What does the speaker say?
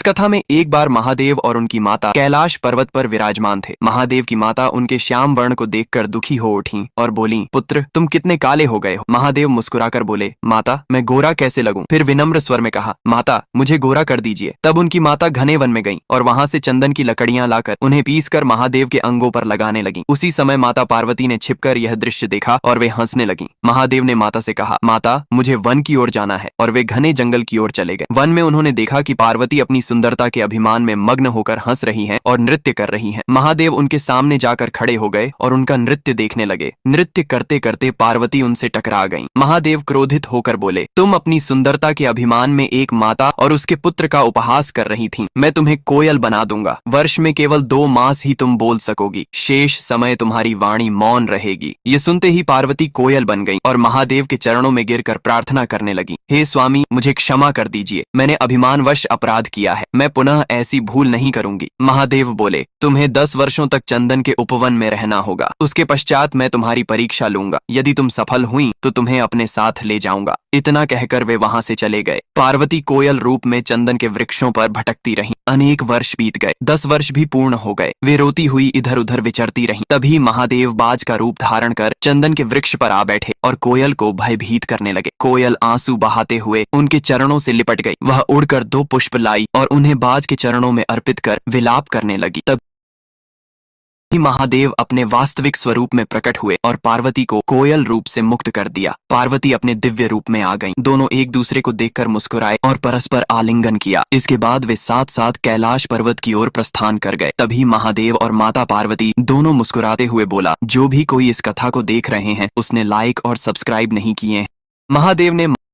कथा में एक बार महादेव और उनकी माता कैलाश पर्वत पर विराजमान थे। महादेव की माता उनके श्याम वर्ण को देखकर दुखी हो उठी और बोली, पुत्र तुम कितने काले हो गए हो। महादेव मुस्कुराकर बोले, माता मैं गोरा कैसे लगूं। फिर विनम्र स्वर में कहा, माता मुझे गोरा कर दीजिए। तब उनकी माता घने वन में गईं और वहां से चंदन की लकड़ियां लाकर उन्हें पीसकर महादेव के अंगों पर लगाने लगी। उसी समय माता पार्वती ने छिपकर यह दृश्य देखा और वे हंसने लगी। महादेव ने माता से कहा, माता मुझे वन की ओर जाना है, और वे घने जंगल की ओर चले गए। वन में उन्होंने देखा कि पार्वती अपनी सुंदरता के अभिमान में मग्न होकर हंस रही हैं और नृत्य कर रही हैं। महादेव उनके सामने जाकर खड़े हो गए और उनका नृत्य देखने लगे। नृत्य करते करते पार्वती उनसे टकरा गईं। महादेव क्रोधित होकर बोले, तुम अपनी सुंदरता के अभिमान में एक माता और उसके पुत्र का उपहास कर रही थीं। मैं तुम्हें कोयल बना दूंगा। वर्ष में केवल 2 मास ही तुम बोल सकोगी, शेष समय तुम्हारी वाणी मौन रहेगी। ये सुनते ही पार्वती कोयल बन गई और महादेव के चरणों में गिरकर प्रार्थना करने लगी, हे स्वामी मुझे क्षमा कर दीजिए, मैंने अभिमानवश अपराध किया है, मैं पुनः ऐसी भूल नहीं करूंगी। महादेव बोले, तुम्हें 10 वर्षों तक चंदन के उपवन में रहना होगा। उसके पश्चात मैं तुम्हारी परीक्षा लूंगा। यदि तुम सफल हुई तो तुम्हें अपने साथ ले जाऊंगा। इतना कहकर वे वहां से चले गए। पार्वती कोयल रूप में चंदन के वृक्षों पर भटकती रहीं। अनेक वर्ष बीत गए। 10 वर्ष भी पूर्ण हो गए। वे रोती हुई इधर उधर विचरती रहीं। तभी महादेव बाज का रूप धारण कर चंदन के वृक्ष पर आ बैठे और कोयल को भयभीत करने लगे। कोयल आंसू बहाते हुए उनके चरणों से लिपट गई। वह उड़कर 2 पुष्प लाई और उन्हें बाज के चरणों में अर्पित कर विलाप करने लगी। तब महादेव अपने वास्तविक स्वरूप में प्रकट हुए और पार्वती को कोयल रूप से मुक्त कर दिया। पार्वती अपने दिव्य रूप में आ गईं। दोनों एक दूसरे को देखकर मुस्कुराए और परस्पर आलिंगन किया। इसके बाद वे साथ साथ कैलाश पर्वत की ओर प्रस्थान कर गए। तभी महादेव और माता पार्वती दोनों मुस्कुराते हुए बोला, जो भी कोई इस कथा को देख रहे हैं उसने लाइक और सब्सक्राइब नहीं किए हैं। महादेव ने